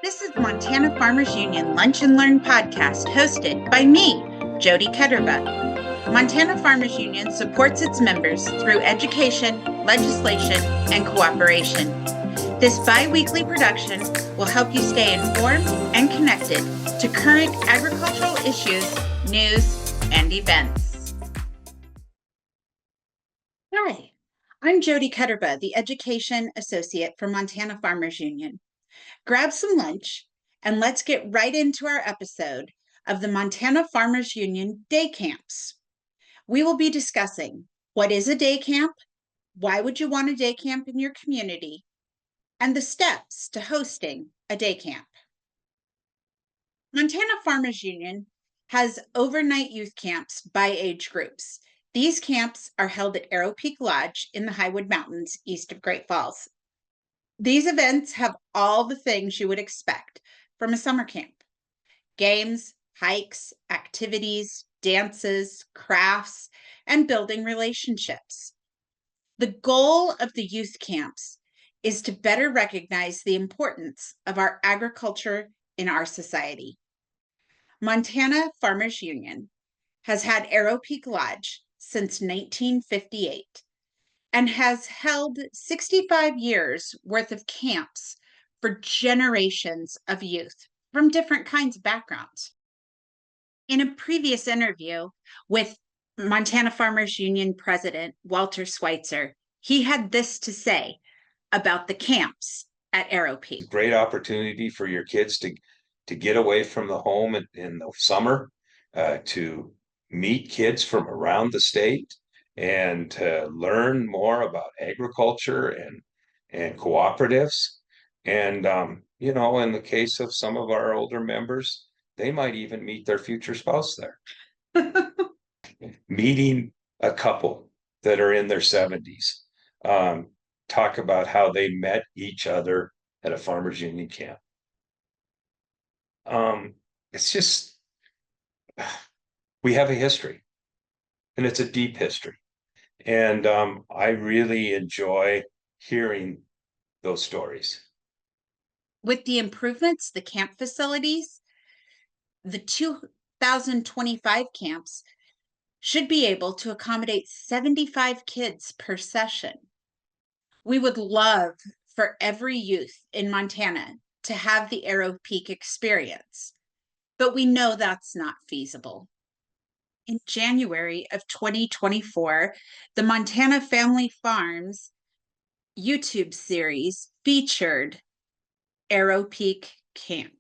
This is Montana Farmers Union Lunch and Learn podcast hosted by me, Jody Ketterba. Montana Farmers Union supports its members through education, legislation, and cooperation. This bi-weekly production will help you stay informed and connected to current agricultural issues, news, and events. Hi, I'm Jody Ketterba, the Education Associate for Montana Farmers Union. Grab some lunch and let's get right into our episode of the Montana Farmers Union Day Camps. We will be discussing what is a day camp, why would you want a day camp in your community, and the steps to hosting a day camp. Montana Farmers Union has overnight youth camps by age groups. These camps are held at Arrow Peak Lodge in the Highwood Mountains east of Great Falls. These events have all the things you would expect from a summer camp: games, hikes, activities, dances, crafts, and building relationships. The goal of the youth camps is to better recognize the importance of our agriculture in our society. Montana Farmers Union has had Arrow Peak Lodge since 1958. And has held 65 years worth of camps for generations of youth from different kinds of backgrounds. In a previous interview with Montana Farmers Union President Walter Schweitzer, he had this to say about the camps at Arrow Peak. Great opportunity for your kids to get away from the home in the summer, to meet kids from around the state, and to learn more about agriculture and cooperatives. And, in the case of some of our older members, they might even meet their future spouse there. Meeting a couple that are in their 70s, talk about how they met each other at a Farmers Union camp. It's just, we have a history, and it's a deep history. And I really enjoy hearing those stories. With the improvements, the camp facilities, the 2025 camps should be able to accommodate 75 kids per session. We would love for every youth in Montana to have the Arrow Peak experience, but we know that's not feasible. In January of 2024, the Montana Family Farms YouTube series featured Arrow Peak Camp.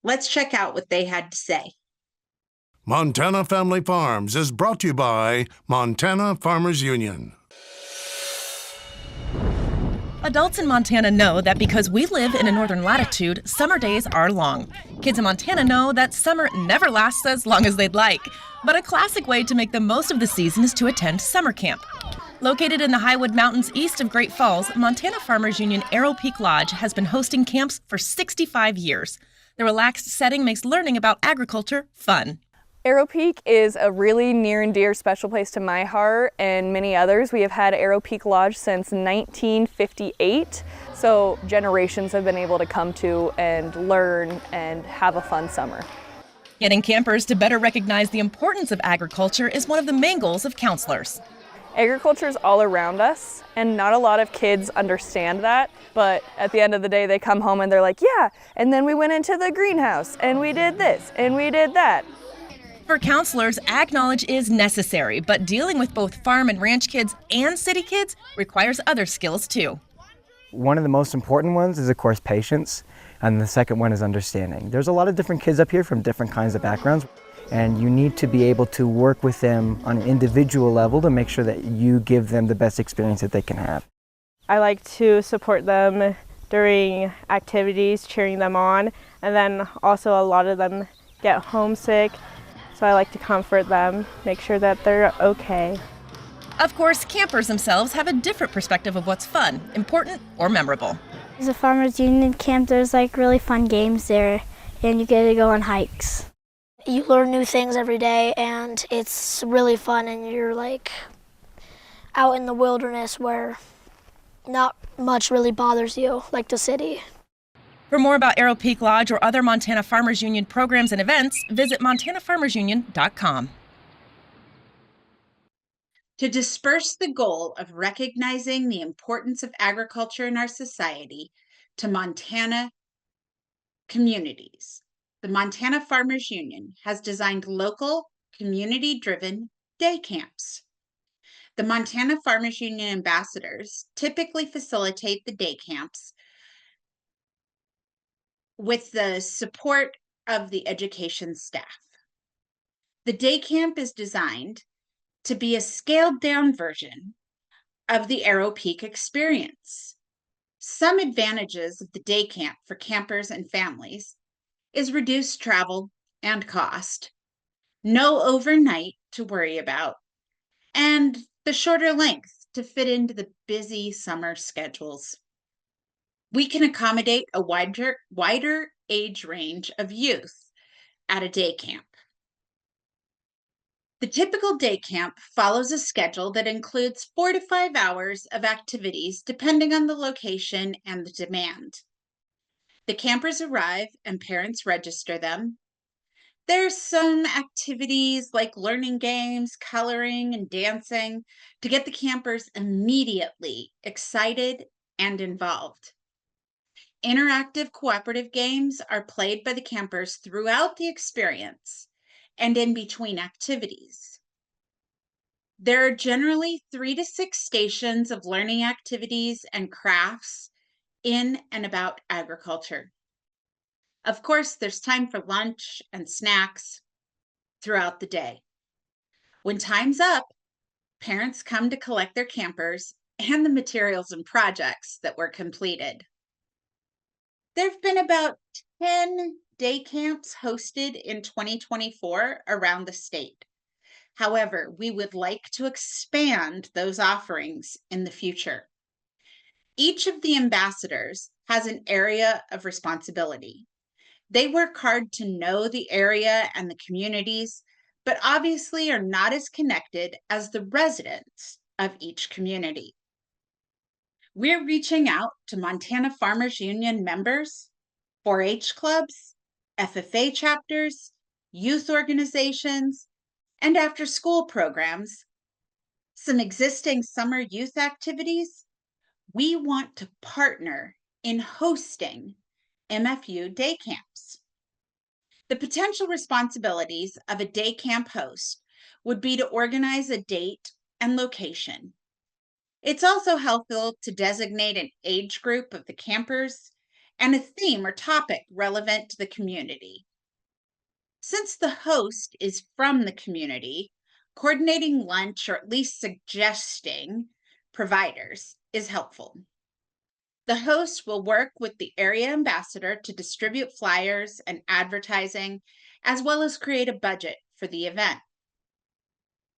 Let's check out what they had to say. Montana Family Farms is brought to you by Montana Farmers Union. Adults in Montana know that because we live in a northern latitude, summer days are long. Kids in Montana know that summer never lasts as long as they'd like. But a classic way to make the most of the season is to attend summer camp. Located in the Highwood Mountains east of Great Falls, Montana Farmers Union Arrow Peak Lodge has been hosting camps for 65 years. The relaxed setting makes learning about agriculture fun. Arrow Peak is a really near and dear special place to my heart and many others. We have had Arrow Peak Lodge since 1958, so generations have been able to come to and learn and have a fun summer. Getting campers to better recognize the importance of agriculture is one of the main goals of counselors. Agriculture is all around us, and not a lot of kids understand that, but at the end of the day they come home and they're like, yeah, and then we went into the greenhouse and we did this and we did that. For counselors, ag knowledge is necessary, but dealing with both farm and ranch kids and city kids requires other skills too. One of the most important ones is, of course, patience, and the second one is understanding. There's a lot of different kids up here from different kinds of backgrounds, and you need to be able to work with them on an individual level to make sure that you give them the best experience that they can have. I like to support them during activities, cheering them on, and then also a lot of them get homesick. So I like to comfort them, make sure that they're okay. Of course, campers themselves have a different perspective of what's fun, important, or memorable. There's a Farmers Union camp. There's really fun games there, and you get to go on hikes. You learn new things every day, and it's really fun, and you're out in the wilderness where not much really bothers you, like the city. For more about Arrow Peak Lodge or other Montana Farmers Union programs and events, visit montanafarmersunion.com. To disperse the goal of recognizing the importance of agriculture in our society to Montana communities, the Montana Farmers Union has designed local, community-driven day camps. The Montana Farmers Union ambassadors typically facilitate the day camps with the support of the education staff. The day camp is designed to be a scaled down version of the Arrow Peak experience. Some advantages of the day camp for campers and families is reduced travel and cost, no overnight to worry about, and the shorter length to fit into the busy summer schedules. We can accommodate a wider age range of youth at a day camp. The typical day camp follows a schedule that includes 4 to 5 hours of activities depending on the location and the demand. The campers arrive and parents register them. There's some activities like learning games, coloring, and dancing to get the campers immediately excited and involved. Interactive cooperative games are played by the campers throughout the experience and in between activities. There are generally 3 to 6 stations of learning activities and crafts in and about agriculture. Of course, there's time for lunch and snacks throughout the day. When time's up, parents come to collect their campers and the materials and projects that were completed. There have been about 10 day camps hosted in 2024 around the state. However, we would like to expand those offerings in the future. Each of the ambassadors has an area of responsibility. They work hard to know the area and the communities, but obviously are not as connected as the residents of each community. We're reaching out to Montana Farmers Union members, 4-H clubs, FFA chapters, youth organizations, and after-school programs, some existing summer youth activities. We want to partner in hosting MFU day camps. The potential responsibilities of a day camp host would be to organize a date and location. It's also helpful to designate an age group of the campers and a theme or topic relevant to the community. Since the host is from the community, coordinating lunch or at least suggesting providers is helpful. The host will work with the area ambassador to distribute flyers and advertising, as well as create a budget for the event.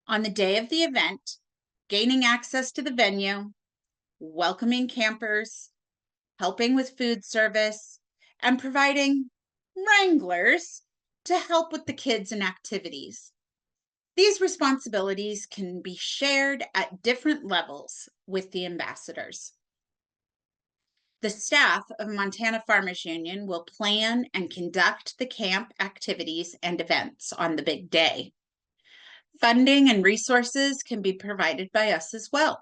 On the day of the event, gaining access to the venue, welcoming campers, helping with food service, and providing wranglers to help with the kids and activities. These responsibilities can be shared at different levels with the ambassadors. The staff of Montana Farmers Union will plan and conduct the camp activities and events on the big day. Funding and resources can be provided by us as well.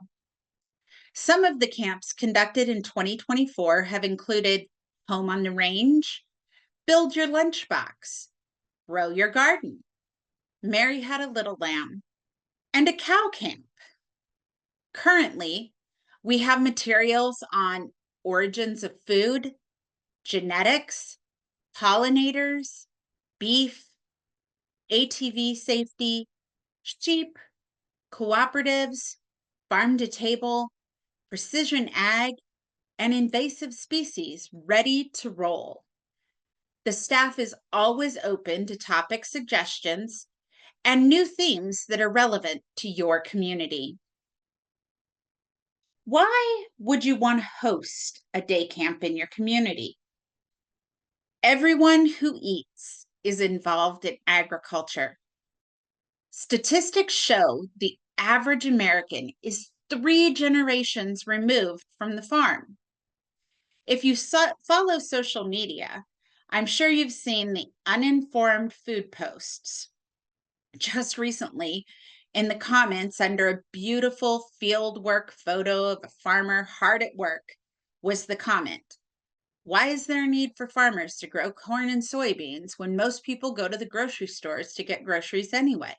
Some of the camps conducted in 2024 have included Home on the Range, Build Your Lunchbox, Grow Your Garden, Mary Had a Little Lamb, and a cow camp. Currently, we have materials on origins of food, genetics, pollinators, beef, ATV safety, sheep, cooperatives, farm to table, precision ag, and invasive species ready to roll. The staff is always open to topic suggestions and new themes that are relevant to your community. Why would you want to host a day camp in your community? Everyone who eats is involved in agriculture. Statistics show the average American is 3 generations removed from the farm. If you follow social media, I'm sure you've seen the uninformed food posts. Just recently, in the comments under a beautiful fieldwork photo of a farmer hard at work, was the comment, "Why is there a need for farmers to grow corn and soybeans when most people go to the grocery stores to get groceries anyway?"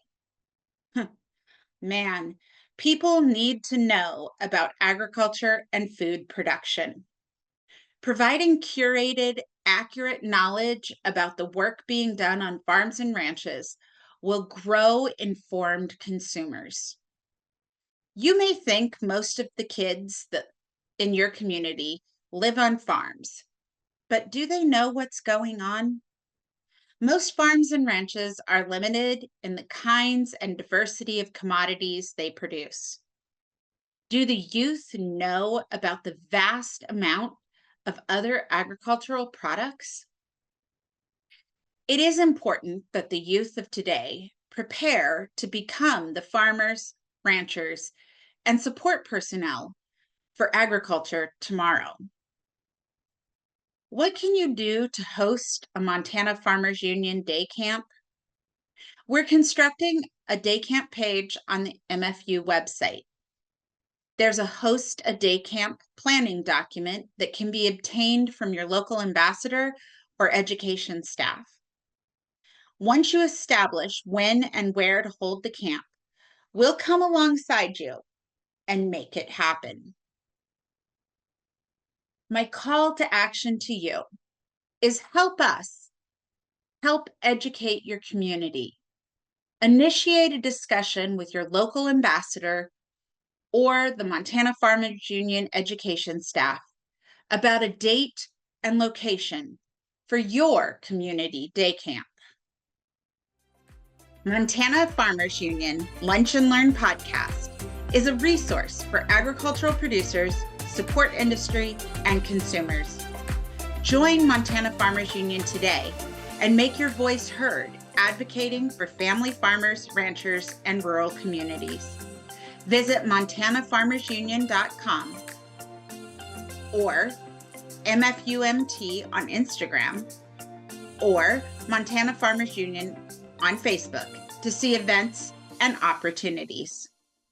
Man, people need to know about agriculture and food production. Providing curated, accurate knowledge about the work being done on farms and ranches will grow informed consumers. You may think most of the kids that in your community live on farms, but do they know what's going on? Most farms and ranches are limited in the kinds and diversity of commodities they produce. Do the youth know about the vast amount of other agricultural products? It is important that the youth of today prepare to become the farmers, ranchers, and support personnel for agriculture tomorrow. What can you do to host a Montana Farmers Union day camp? We're constructing a day camp page on the MFU website. There's a host a day camp planning document that can be obtained from your local ambassador or education staff. Once you establish when and where to hold the camp, we'll come alongside you and make it happen. My call to action to you is help us, help educate your community. Initiate a discussion with your local ambassador or the Montana Farmers Union education staff about a date and location for your community day camp. Montana Farmers Union Lunch and Learn podcast is a resource for agricultural producers, support industry, and consumers. Join Montana Farmers Union today and make your voice heard, advocating for family farmers, ranchers, and rural communities. Visit MontanaFarmersUnion.com or MFUMT on Instagram or Montana Farmers Union on Facebook to see events and opportunities.